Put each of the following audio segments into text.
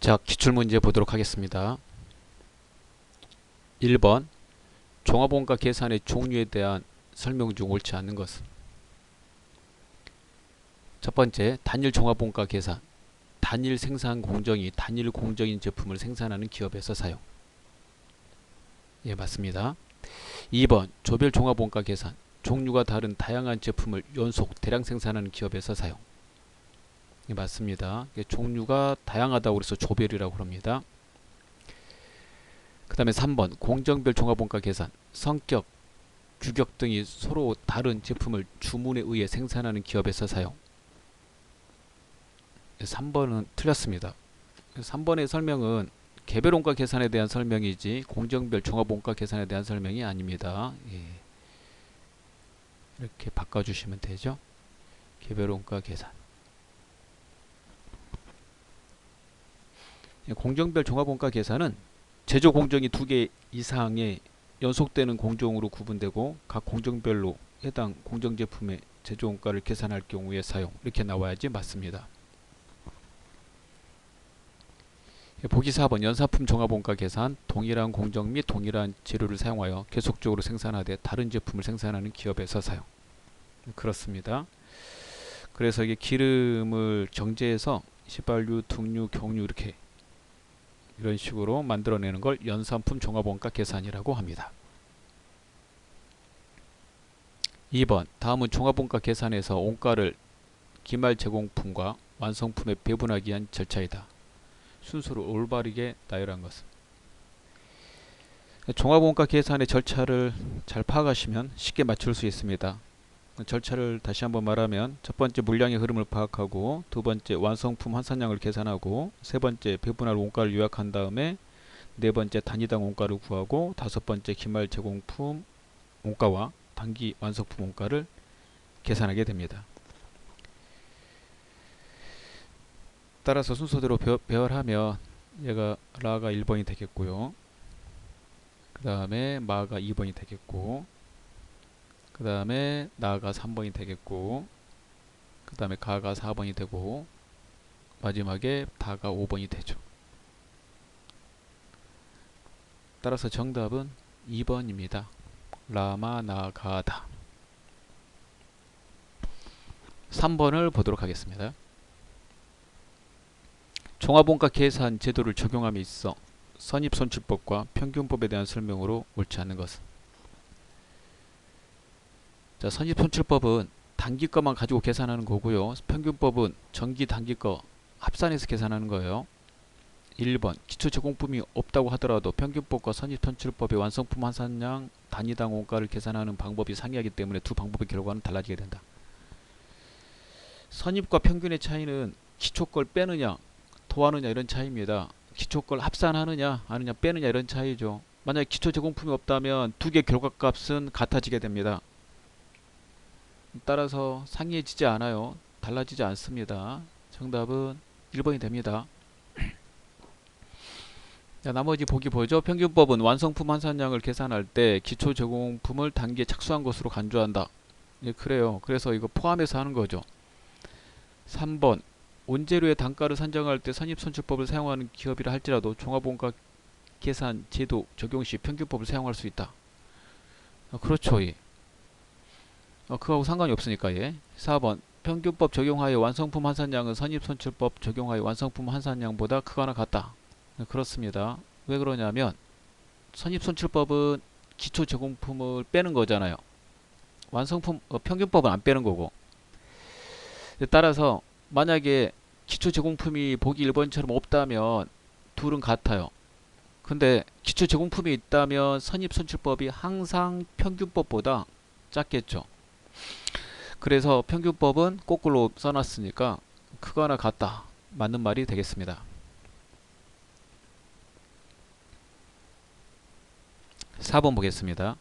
자, 기출문제 보도록 하겠습니다. 1번 종합원가 계산의 종류에 대한 설명 중 옳지 않는 것은. 첫 번째, 단일 종합원가 계산. 단일 생산 공정이 단일 공정인 제품을 생산하는 기업에서 사용. 예, 맞습니다. 2번 조별 종합원가 계산. 종류가 다른 다양한 제품을 연속 대량 생산하는 기업에서 사용. 예, 맞습니다. 종류가 다양하다고 해서 조별이라고 합니다. 그 다음에 3번 공정별 종합원가 계산. 성격, 규격 등이 서로 다른 제품을 주문에 의해 생산하는 기업에서 사용. 3번은 틀렸습니다. 3번의 설명은 개별원가 계산에 대한 설명이지 공정별 종합원가 계산에 대한 설명이 아닙니다. 예. 이렇게 바꿔주시면 되죠. 개별원가 계산. 공정별 종합원가 계산은 제조 공정이 2개 이상의 연속되는 공정으로 구분되고 각 공정별로 해당 공정 제품의 제조 원가를 계산할 경우에 사용. 이렇게 나와야지 맞습니다. 보기 4번 연사품 종합원가 계산. 동일한 공정 및 동일한 재료를 사용하여 계속적으로 생산하되 다른 제품을 생산하는 기업에서 사용. 그렇습니다. 그래서 이게 기름을 정제해서 휘발유, 등유, 경유 이렇게 이런 식으로 만들어내는 걸 연산품 종합원가 계산이라고 합니다. 2번 다음은 종합원가 계산에서 원가를 기말 제공품과 완성품에 배분하기 위한 절차이다. 순서를 올바르게 나열한 것은. 종합원가 계산의 절차를 잘 파악하시면 쉽게 맞출 수 있습니다. 절차를 다시 한번 말하면 첫 번째 물량의 흐름을 파악하고, 두 번째 완성품 환산량을 계산하고, 세 번째 배분할 원가를 요약한 다음에 네 번째 단위당 원가를 구하고, 다섯 번째 기말 제공품 원가와 단기 완성품 원가를 계산하게 됩니다. 따라서 순서대로 배열하면 얘가 라가 1번이 되겠고요. 그 다음에 마가 2번이 되겠고, 그 다음에 나가 3번이 되겠고, 그 다음에 가가 4번이 되고, 마지막에 다가 5번이 되죠. 따라서 정답은 2번입니다. 라마 나가다. 3번을 보도록 하겠습니다. 종합원가 계산 제도를 적용함에 있어 선입선출법과 평균법에 대한 설명으로 옳지 않는 것은. 자, 선입선출법은 단기 거만 가지고 계산하는 거고요. 평균법은 전기 단기 거 합산해서 계산하는 거예요. 1번 기초 제공품이 없다고 하더라도 평균법과 선입선출법의 완성품 환산량 단위당 원가를 계산하는 방법이 상이하기 때문에 두 방법의 결과는 달라지게 된다. 선입과 평균의 차이는 기초 걸 빼느냐 더하느냐 이런 차이입니다. 기초 걸 합산하느냐 아느냐 빼느냐 이런 차이죠. 만약에 기초 제공품이 없다면 두 개 결과값은 같아지게 됩니다. 따라서 상이해지지 않아요. 달라지지 않습니다. 정답은 1번이 됩니다. 자, 나머지 보기 보죠. 평균법은 완성품 환산량을 계산할 때 기초 제공품을 단기에 착수한 것으로 간주한다. 예, 그래요. 그래서 이거 포함해서 하는 거죠. 3번 원재료의 단가를 산정할 때 선입선출법을 사용하는 기업이라 할지라도 종합원가 계산 제도 적용 시 평균법을 사용할 수 있다. 그렇죠. 예. 그거하고 상관이 없으니까. 예. 4번 평균법 적용하여 완성품 환산량은 선입선출법 적용하여 완성품 환산량보다 크거나 같다. 그렇습니다. 왜 그러냐면 선입선출법은 기초 제공품을 빼는 거잖아요. 완성품 평균법은 안 빼는 거고. 따라서 만약에 기초 제공품이 보기 1번처럼 없다면 둘은 같아요. 근데 기초 제공품이 있다면 선입선출법이 항상 평균법보다 작겠죠. 그래서 평균법은 거꾸로 써놨으니까 크거나 같다. 맞는 말이 되겠습니다. 4번 보겠습니다.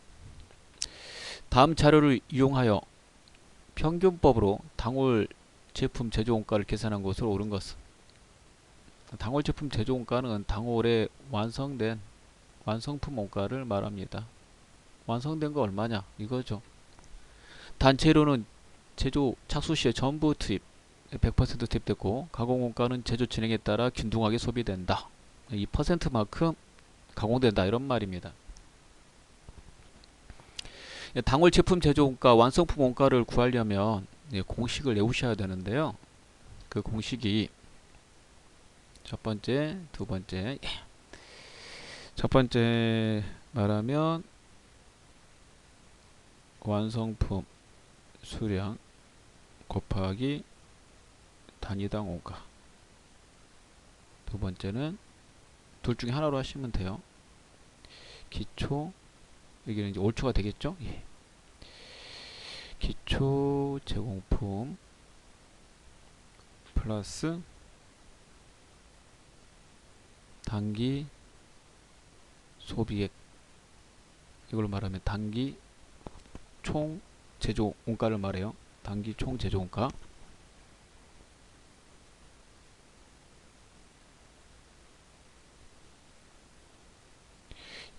다음 자료를 이용하여 평균법으로 당월 제품 제조 원가를 계산한 것으로 옳은 것은. 당월 제품 제조 원가는 당월에 완성된 완성품 원가를 말합니다. 완성된 거 얼마냐 이거죠. 단체료는 제조 착수 시에 전부 투입. 100% 투입됐고, 가공원가는 제조 진행에 따라 균등하게 소비된다. 이 퍼센트만큼 가공된다 이런 말입니다. 당월 제품 제조 원가, 완성품 원가를 구하려면 공식을 외우셔야 되는데요. 그 공식이 첫 번째, 두 번째. 첫 번째 말하면 완성품 수량 곱하기 단위당 원가. 두 번째는 둘 중에 하나로 하시면 돼요. 기초, 여기는 이제 올초가 되겠죠? 예. 기초 제공품 플러스 단기 소비액, 이걸로 말하면 단기 총 제조 원가를 말해요. 단기 총 제조 원가.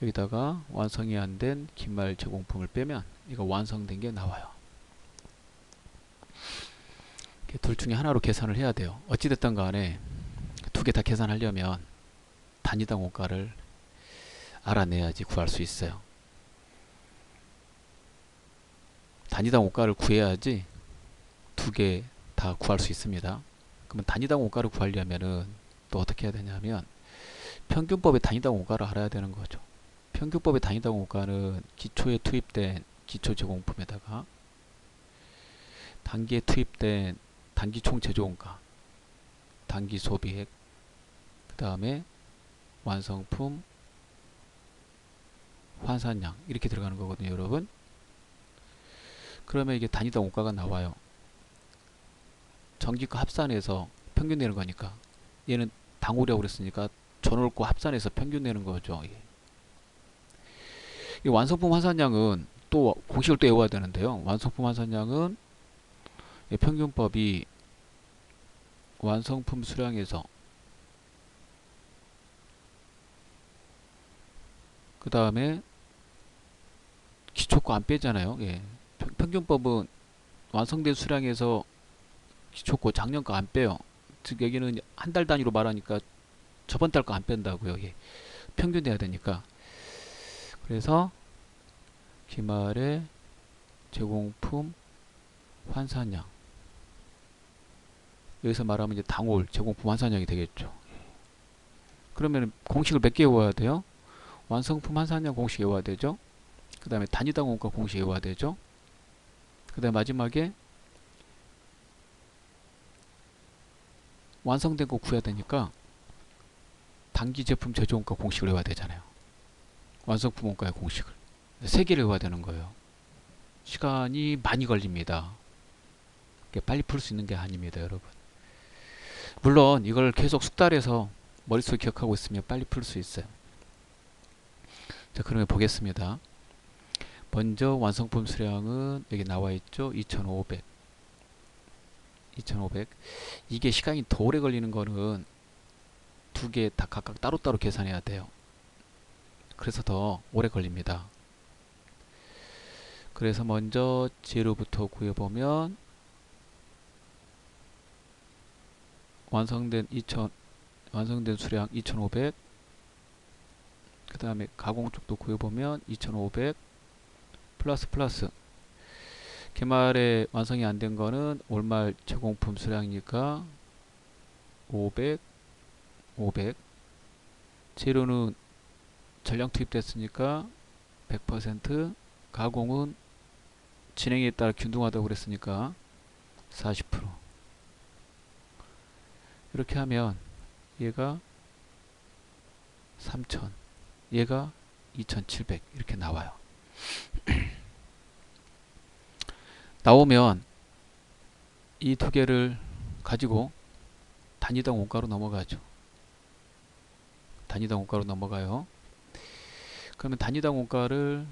여기다가 완성이 안 된 기말 제공품을 빼면 이거 완성된 게 나와요. 둘 중에 하나로 계산을 해야 돼요. 어찌됐든 간에 두 개 다 계산하려면 단위당 원가를 알아내야지 구할 수 있어요. 단위당 원가를 구해야지 두 개 다 구할 수 있습니다. 그러면 단위당 원가를 구하려면은 또 어떻게 해야 되냐면 평균법의 단위당 원가를 알아야 되는 거죠. 평균법의 단위당 원가는 기초에 투입된 기초 제공품에다가 단기에 투입된 단기 총 제조 원가, 단기 소비액, 그 다음에 완성품 환산량 이렇게 들어가는 거거든요, 여러분. 그러면 이게 단위당 원가가 나와요. 전기가 합산해서 평균 내는 거니까, 얘는 당홀이라고 그랬으니까 전월과 합산해서 평균 내는 거죠. 이 완성품 환산량은 또 공식을 또 외워야 되는데요. 완성품 환산량은 평균법이 완성품 수량에서 그 다음에 기초 거 안 빼잖아요. 예. 평균법은 완성된 수량에서 기초 거 작년 거 안 빼요. 즉 여기는 한 달 단위로 말하니까 저번 달 거 안 뺀다고요. 예. 평균 내야 되니까. 그래서 기말의 제공품 환산량, 여기서 말하면 이제 당월 제공품 환산량이 되겠죠. 그러면 공식을 몇 개 외워야 돼요? 완성품 환산량 공식 외워야 되죠. 그 다음에 단위당 원가 공식 외워야 되죠. 그 다음에 마지막에 완성된 거 구해야 되니까 단기 제품 제조 원가 공식을 외워야 되잖아요. 완성품 원가의 공식을 세 개를 외워야 되는 거예요. 시간이 많이 걸립니다. 빨리 풀 수 있는 게 아닙니다, 여러분. 물론 이걸 계속 숙달해서 머릿속에 기억하고 있으면 빨리 풀 수 있어요. 자, 그러면 보겠습니다. 먼저 완성품 수량은 여기 나와 있죠. 2500. 이게 시간이 더 오래 걸리는 거는 두 개 다 각각 따로따로 계산해야 돼요. 그래서 더 오래 걸립니다. 그래서 먼저 재료부터 구해보면 완성된 수량 2500, 그 다음에 가공 쪽도 구해보면 2500 플러스 개말에 완성이 안 된 거는 올말 제공품 수량이니까 500 재료는 전량 투입됐으니까 100%, 가공은 진행에 따라 균등하다고 그랬으니까 40%. 이렇게 하면 얘가 3000, 얘가 2700 이렇게 나와요. 나오면 이 두 개를 가지고 단위당 원가로 넘어가죠. 단위당 원가로 넘어가요. 그러면 단위당 원가를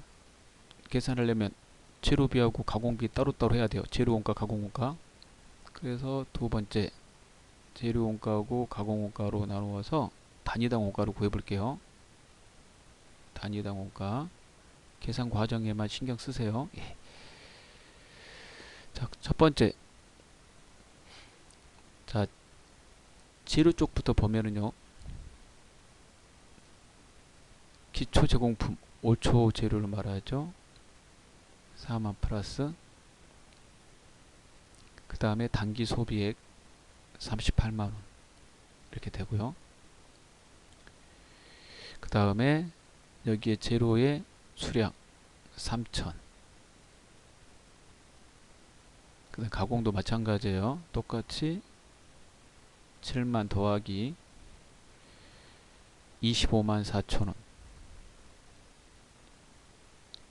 계산하려면 재료비하고 가공비 따로따로 해야 돼요. 재료원가, 가공원가. 그래서 두 번째 재료원가하고 가공원가로 나누어서 단위당 원가를 구해볼게요. 단위당 원가 계산 과정에만 신경 쓰세요. 예. 자, 첫 번째 자, 재료 쪽부터 보면은요. 기초 제공품 5초 재료를 말하죠. 4만 플러스 그 다음에 단기 소비액 38만원 이렇게 되고요. 그 다음에 여기에 재료의 수량 3천. 그 다음 가공도 마찬가지예요. 똑같이 7만 더하기 25만 4천원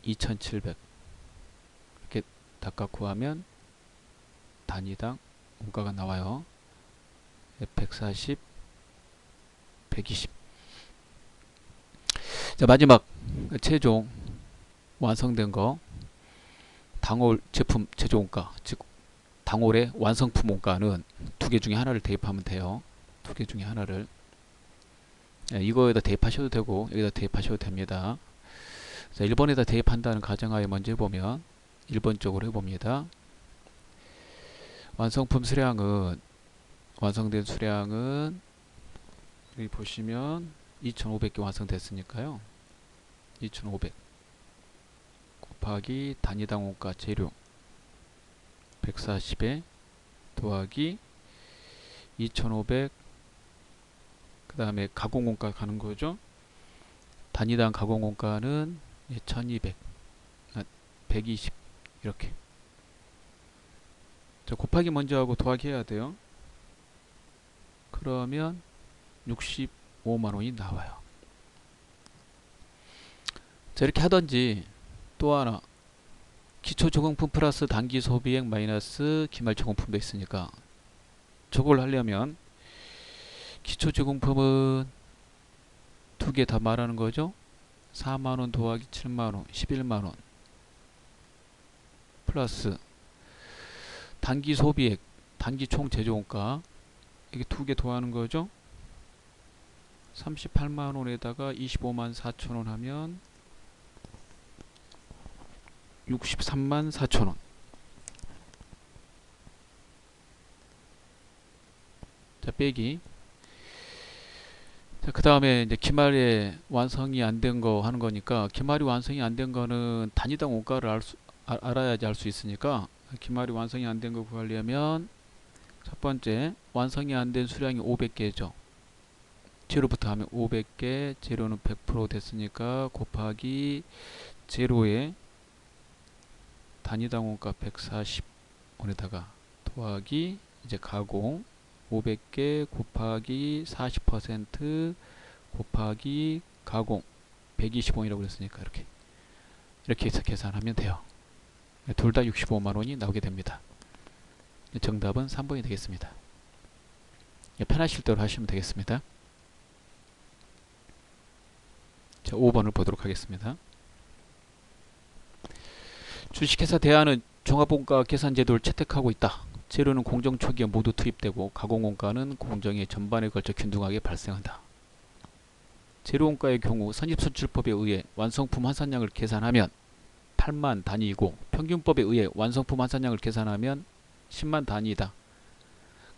2700 이렇게 닦아 구하면 단위당 원가가 나와요. 140 120. 자, 마지막 최종 완성된 거 당올 제품 최종원가, 즉 당올의 완성품 원가는 두 개 중에 하나를 대입하면 돼요. 두 개 중에 하나를. 이거에다 대입하셔도 되고 여기다 대입하셔도 됩니다. 자, 1번에다 대입한다는 가정하에 먼저 해보면 1번 쪽으로 해봅니다. 완성품 수량은 완성된 수량은 여기 보시면 2500개 완성됐으니까요. 2500 곱하기 단위당 원가 재료 140에 더하기 2500 그 다음에 가공원가 가는 거죠. 단위당 가공원가는 1200 120 이렇게. 자, 곱하기 먼저 하고 더하기 해야 돼요. 그러면 65만원이 나와요. 자, 이렇게 하던지 또 하나 기초 제공품 플러스 단기 소비액 마이너스 기말 제공품도 있으니까 저걸 하려면 기초 제공품은 두 개 다 말하는 거죠. 4만원 더하기 7만원 11만원 플러스 단기 소비액 단기 총 제조원가 이게 두 개 더하는 거죠. 38만원에다가 25만 4천원 하면 63만 4천원. 자, 빼기. 자, 그 다음에 이제 기말에 완성이 안 된 거 하는 거니까 기말이 완성이 안 된 거는 단위당 원가를 알아야지 알 수 있으니까 기말이 완성이 안 된 거 구하려면 첫 번째 완성이 안 된 수량이 500개죠. 재료부터 하면 500개, 재료는 100% 됐으니까 곱하기 재료의 단위당 원가 140원에다가 더하기 이제 가공 500개 곱하기 40% 곱하기 가공 120원이라고 그랬으니까 이렇게 해서 계산하면 돼요. 둘 다 65만원이 나오게 됩니다. 정답은 3번이 되겠습니다. 편하실 대로 하시면 되겠습니다. 자, 5번을 보도록 하겠습니다. 주식회사 대하는 종합원가 계산 제도를 채택하고 있다. 재료는 공정 초기에 모두 투입되고 가공원가는 공정의 전반에 걸쳐 균등하게 발생한다. 재료원가의 경우 선입선출법에 의해 완성품 환산량을 계산하면 8만 단위이고 평균법에 의해 완성품 환산량을 계산하면 10만 단위이다.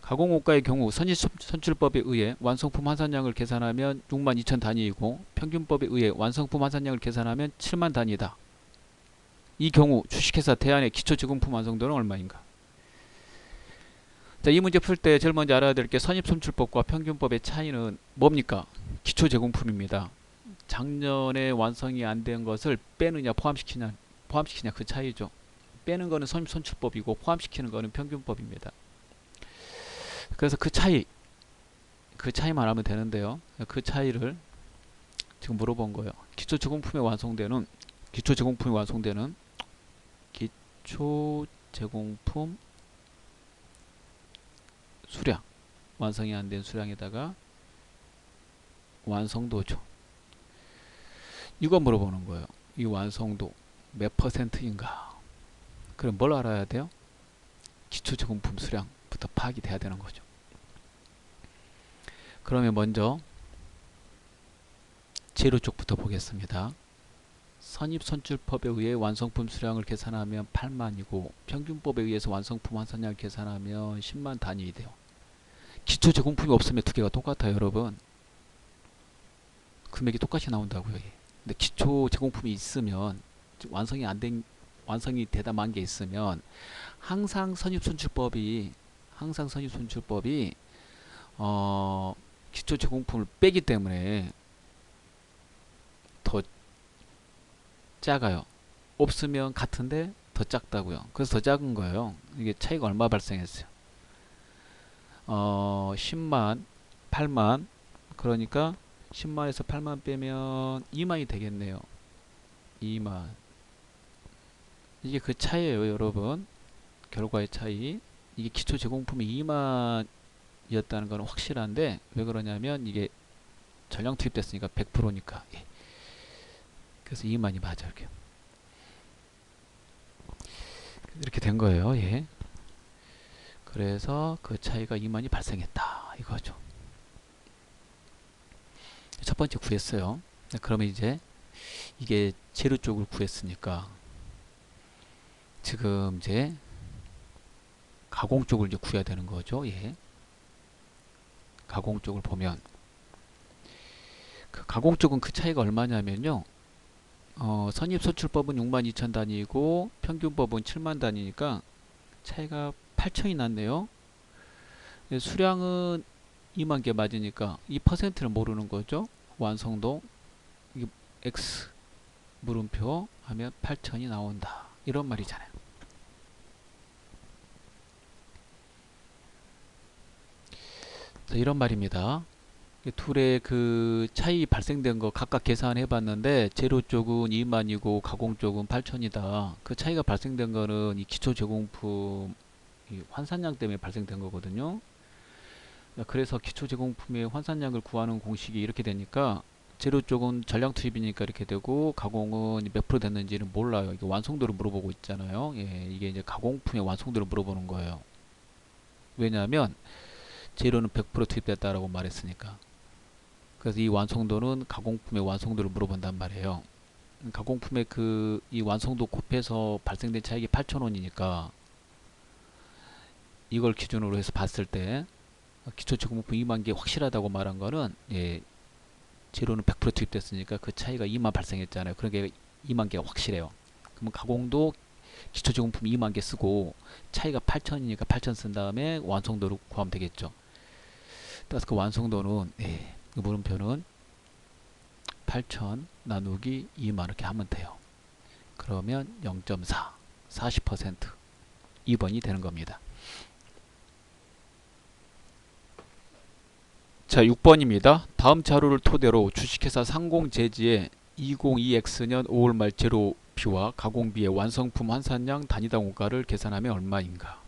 가공원가의 경우 선입선출법에 의해 완성품 환산량을 계산하면 6만 2천 단위이고 평균법에 의해 완성품 환산량을 계산하면 7만 단위이다. 이 경우 주식회사 대안의 기초제공품 완성도는 얼마인가? 자, 이 문제 풀 때 제일 먼저 알아야 될 게 선입선출법과 평균법의 차이는 뭡니까? 기초제공품입니다. 작년에 완성이 안 된 것을 빼느냐 포함시키냐 그 차이죠. 빼는 거는 선입선출법이고 포함시키는 거는 평균법입니다. 그래서 그 차이만 알면 되는데요. 그 차이를 지금 물어본 거예요. 기초제공품이 완성되는 기초제공품 수량, 완성이 안 된 수량에다가 완성도죠. 이거 물어보는 거예요. 이 완성도 몇 퍼센트인가? 그럼 뭘 알아야 돼요? 기초제공품 수량부터 파악이 돼야 되는 거죠. 그러면 먼저 재료 쪽부터 보겠습니다. 선입선출법에 의해 완성품 수량을 계산하면 8만이고 평균법에 의해서 완성품 환산량을 계산하면 10만 단위이 돼요. 기초 제공품이 없으면 두 개가 똑같아요, 여러분. 금액이 똑같이 나온다고요. 예. 근데 기초 제공품이 있으면 완성이 안 된, 완성이 되다 만 게 있으면 항상 선입선출법이 기초 제공품을 빼기 때문에 더 작아요. 없으면 같은데 더 작다고요. 그래서 더 작은 거예요. 이게 차이가 얼마 발생했어요? 10만, 8만. 그러니까 10만에서 8만 빼면 2만이 되겠네요. 2만. 이게 그 차이예요, 여러분. 결과의 차이. 이게 기초 제공품이 2만이었다는 건 확실한데 왜 그러냐면 이게 전량 투입됐으니까 100%니까. 예. 그래서 2만이 맞아요. 이렇게 된 거예요. 예. 그래서 그 차이가 2만이 발생했다. 이거죠. 첫 번째 구했어요. 그러면 이제 이게 재료 쪽을 구했으니까 지금 이제 가공 쪽을 이제 구해야 되는 거죠. 예. 가공 쪽을 보면 그 가공 쪽은 그 차이가 얼마냐면요. 선입선출법은 62,000 단위이고 평균법은 7만 단위니까 차이가 8천이 났네요. 수량은 2만 개 맞으니까 이 퍼센트를 모르는 거죠. 완성도 이게 X 물음표 하면 8천이 나온다. 이런 말이잖아요. 자, 이런 말입니다. 둘의 그 차이 발생된 거 각각 계산해 봤는데 재료 쪽은 2만이고 가공 쪽은 8천이다. 그 차이가 발생된 거는 이 기초 제공품 이 환산량 때문에 발생된 거거든요. 그래서 기초 제공품의 환산량을 구하는 공식이 이렇게 되니까 재료 쪽은 전량 투입이니까 이렇게 되고 가공은 몇 프로 됐는지는 몰라요. 이게 완성도를 물어보고 있잖아요. 예, 이게 이제 가공품의 완성도를 물어보는 거예요. 왜냐하면 재료는 100% 투입됐다라고 말했으니까. 그래서 이 완성도는 가공품의 완성도를 물어본단 말이에요. 가공품의 그 이 완성도 곱해서 발생된 차익이 8,000원이니까 이걸 기준으로 해서 봤을 때 기초 제공품 2만 개 확실하다고 말한 거는 예, 재료는 100% 투입됐으니까 그 차이가 2만 발생했잖아요. 그러니까 2만 개가 확실해요. 그러면 가공도 기초 제공품 2만 개 쓰고 차이가 8천이니까 8천 쓴 다음에 완성도를 구하면 되겠죠. 따라서 그 완성도는 예, 그 물음표는 8천 나누기 2만 이렇게 하면 돼요. 그러면 0.4 40% 2번이 되는 겁니다. 자, 6번입니다. 다음 자료를 토대로 주식회사 상공재지의 2022X년 5월 말 재료비와 가공비의 완성품 환산량 단위당 원가를 계산하면 얼마인가?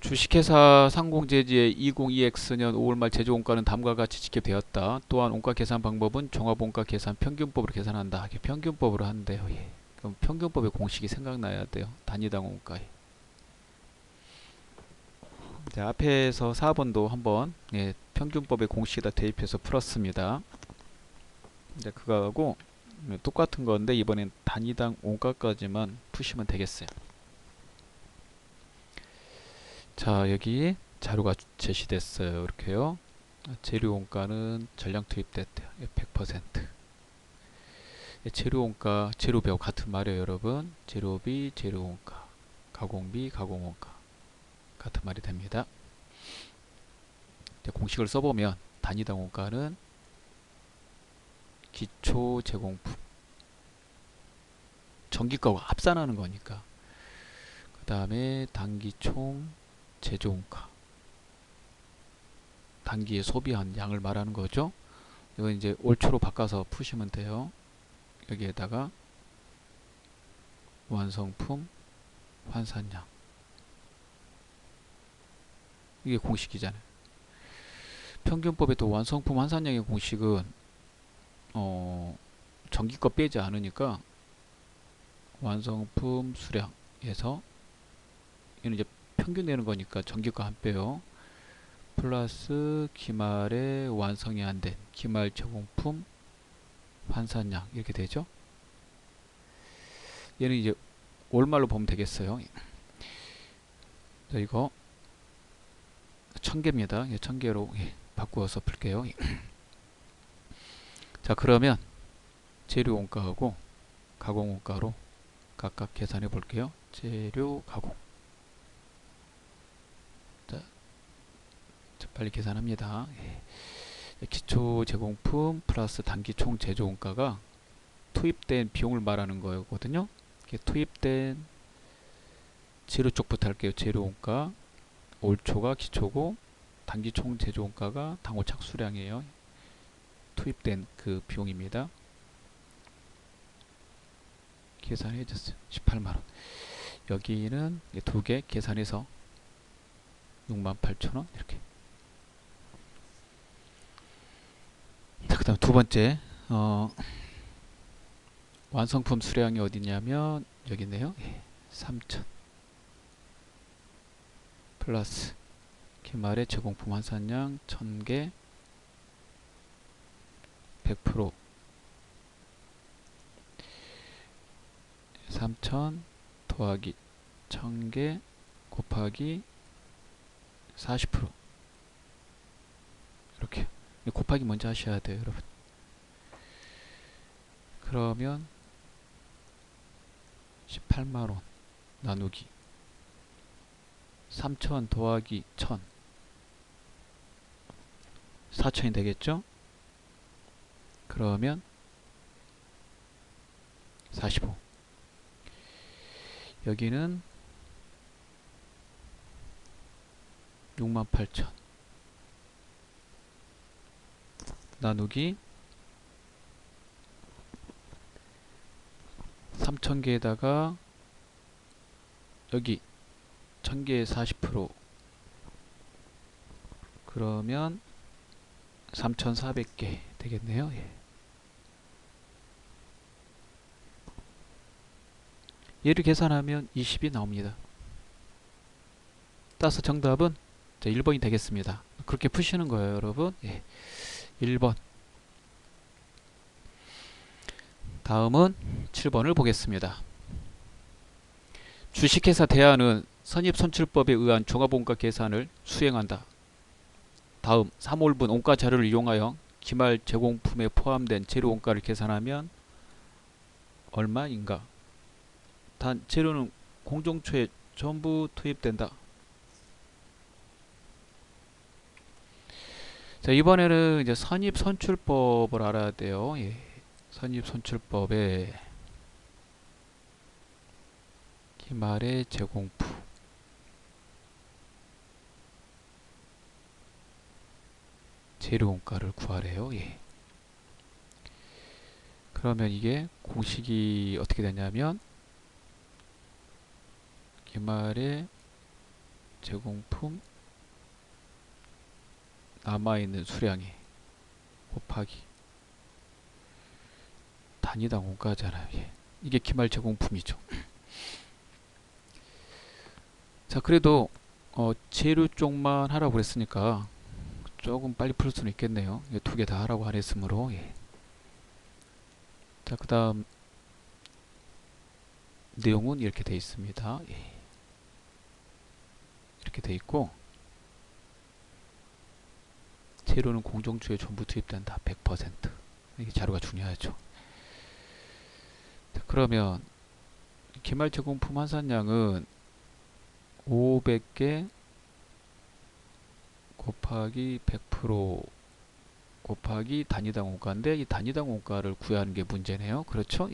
주식회사 상공재지의 2022X년 5월 말 제조원가는 다음과 같이 집계되었다. 또한 원가 계산 방법은 종합원가 계산 평균법으로 계산한다. 평균법으로 하는데요. 예. 그럼 평균법의 공식이 생각나야 돼요. 단위당 원가에. 자, 앞에서 4번도 한번 예, 평균법의 공식에다 대입해서 풀었습니다. 이제 그거하고 똑같은 건데 이번엔 단위당 원가까지만 푸시면 되겠어요. 자, 여기 자료가 제시됐어요. 이렇게요. 재료 원가는 전량 투입됐대요. 100%. 재료 원가, 재료비하고 같은 말이에요, 여러분. 재료비, 재료 원가, 가공비, 가공 원가 같은 말이 됩니다. 공식을 써보면 단위당 원가는 기초 제공품 전기가와 합산하는 거니까 그 다음에 단기총 제조원가 단기에 소비한 양을 말하는 거죠. 이건 이제 올초로 바꿔서 푸시면 돼요. 여기에다가 완성품 환산량 이게 공식이잖아요. 평균법에 또 완성품 환산량의 공식은 전기가 빼지 않으니까 완성품 수량에서 이는 이제 평균 내는 거니까 전기가 안 빼요. 플러스 기말에 완성이 안 된 기말 제공품 환산량 이렇게 되죠. 얘는 이제 올말로 보면 되겠어요. 자, 이거 1000개입니다. 1000개로 바꾸어서 풀게요. 자, 그러면 재료 원가하고 가공 원가로 각각 계산해 볼게요. 재료 가공. 자, 빨리 계산합니다. 기초 제공품 플러스 단기 총 제조 원가가 투입된 비용을 말하는 거거든요. 투입된 재료 쪽부터 할게요. 재료 원가, 올초가 기초고 단기 총 제조 원가가 당호 착수량이에요. 투입된 그 비용입니다. 계산해 줬어요. 18만원. 여기는 두 개 계산해서 68,000원 이렇게. 자, 그 다음 두 번째 완성품 수량이 어디냐면 여기 있네요. 3,000 플러스 기말의 제공품 환산량 1000개 100% 3,000 더하기 1000개 곱하기 40% 이렇게 곱하기 먼저 하셔야 돼요, 여러분. 그러면 18만원 나누기 3,000 더하기 1000 4,000이 되겠죠? 그러면 45. 여기는 68,000 나누기 3,000개에다가 여기 1000개에 40% 그러면 3,400개 되겠네요. 얘를 계산하면 20이 나옵니다. 따라서 정답은 1번이 되겠습니다. 그렇게 푸시는 거예요, 여러분. 1번. 다음은 7번을 보겠습니다. 주식회사 대하는 선입선출법에 의한 종합원가 계산을 수행한다. 다음 3월분 원가 자료를 이용하여 기말 제공품에 포함된 재료 원가를 계산하면 얼마인가? 단 재료는 공정초에 전부 투입된다. 자, 이번에는 이제 선입선출법을 알아야 돼요. 선입선출법에 기말의 제공품 재료 원가를 구하래요. 그러면 이게 공식이 어떻게 되냐면 기말의 제공품 남아있는 수량이 곱하기 단위당 원가잖아요. 이게 기말 제공품이죠. 자, 그래도 재료 쪽만 하라고 그랬으니까 조금 빨리 풀 수는 있겠네요. 두 개 다 하라고 안 했으므로. 자, 그 다음 내용은 이렇게 되어 있습니다. 이렇게 되어 있고 재료는 공정초에 전부 투입된다. 100%. 이게 자료가 중요하죠. 자, 그러면 기말 제공품 환산량은 500개 곱하기 100% 곱하기 단위당 원가인데 이 단위당 원가를 구하는 게 문제네요. 그렇죠?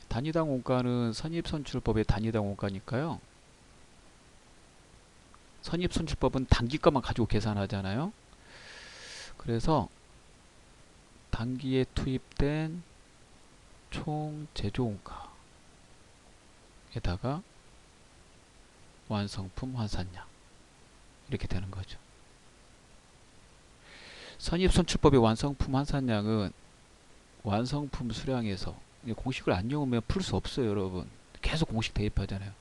단위당 원가는 선입선출법의 단위당 원가니까요. 선입선출법은 단기가만 가지고 계산하잖아요. 그래서 단기에 투입된 총 제조원가에다가 완성품 환산량 이렇게 되는 거죠. 선입선출법의 완성품 환산량은 완성품 수량에서 공식을 안 외우면 풀 수 없어요, 여러분. 계속 공식 대입하잖아요.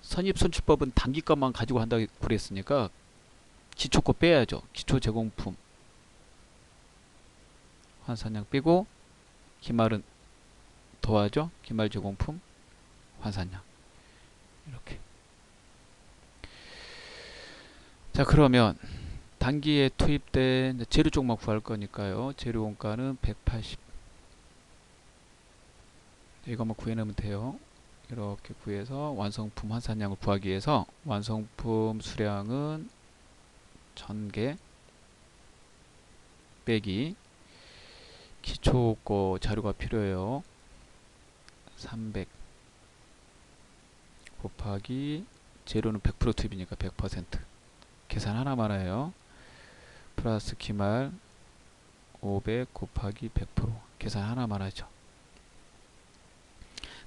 선입선출법은 단기값만 가지고 한다고 그랬으니까 기초 거 빼야죠. 기초 제공품 환산량 빼고 기말은 더하죠. 기말 제공품 환산량. 이렇게. 자, 그러면 단기에 투입된 재료 쪽만 구할 거니까요. 재료 원가는 180. 이것만 구해내면 돼요. 이렇게 구해서 완성품 환산량을 구하기 위해서 완성품 수량은 1000개 빼기 기초 거 자료가 필요해요. 300 곱하기 재료는 100% 투입이니까 100%. 계산 하나만 해요. 플러스 기말 500 곱하기 100%. 계산 하나만 하죠.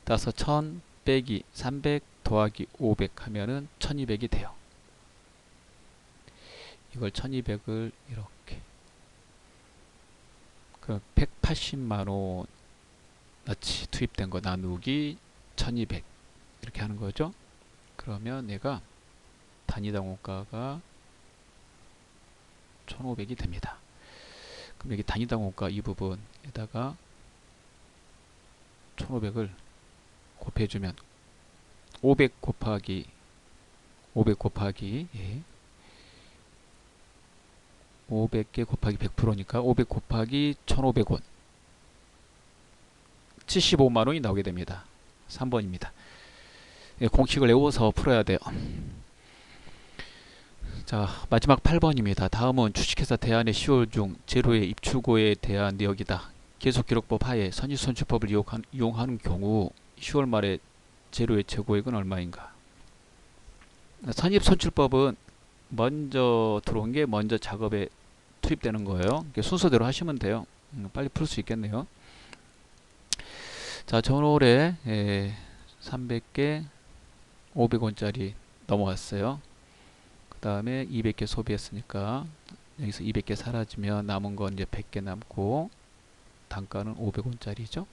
따라서 1000 빼기 300 더하기 500 하면은 1200이 돼요. 이걸 1200을 이렇게. 그 180만원 나치 투입된 거 나누기 1200 이렇게 하는 거죠. 그러면 얘가 단위당 원가가 1500이 됩니다. 그럼 여기 단위당 원가 이 부분에다가 1500을 곱해주면 500 곱하기 500개 곱하기 100%니까 500 곱하기 1500원 75만원이 나오게 됩니다. 3번입니다. 공식을 외워서 풀어야 돼요. 자, 마지막 8번입니다. 다음은 주식회사 대안의 10월 중 재료의 입출고에 대한 내역이다. 계속기록법 하에 선입선출법을 이용하는 경우 10월 말에 재료의 재고액은 얼마인가? 선입선출법은 먼저 들어온 게 먼저 작업에 투입되는 거예요. 순서대로 하시면 돼요. 빨리 풀 수 있겠네요. 자, 전월에 300개 500원짜리 넘어왔어요. 그 다음에 200개 소비했으니까 여기서 200개 사라지면 남은 건 이제 100개 남고 단가는 500원짜리죠.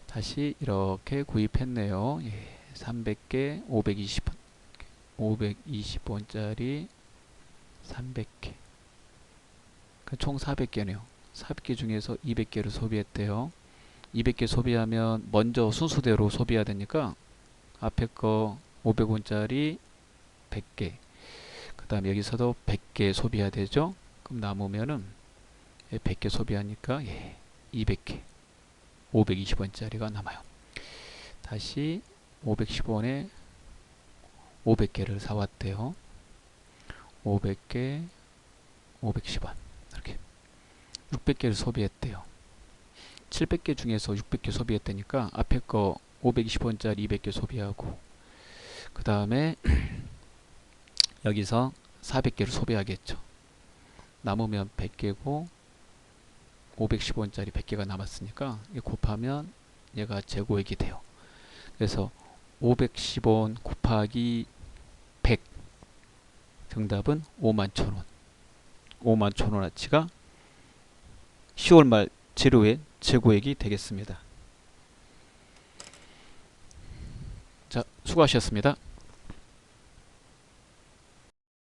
다시 이렇게 구입했네요. 300개 520원 520원짜리 300개 총 400개네요. 400개 중에서 200개를 소비했대요. 200개 소비하면 먼저 순서대로 소비해야 되니까 앞에 거 500원짜리 100개 그 다음에 여기서도 100개 소비해야 되죠. 그럼 남으면은 100개 소비하니까 200개 520원짜리가 남아요. 다시 510원에 500개를 사왔대요. 500개 510원 이렇게 600개를 소비했대요. 700개 중에서 600개 소비했다니까 앞에 거 520원짜리 200개 소비하고 그 다음에 여기서 400개를 소비하겠죠. 남으면 100개고 510원짜리 100개가 남았으니까 곱하면 얘가 재고액이 돼요. 그래서 510원 곱하기 100 정답은 51,000원 51,000원어치가 10월 말 재료의 재고액이 되겠습니다. 자, 수고하셨습니다.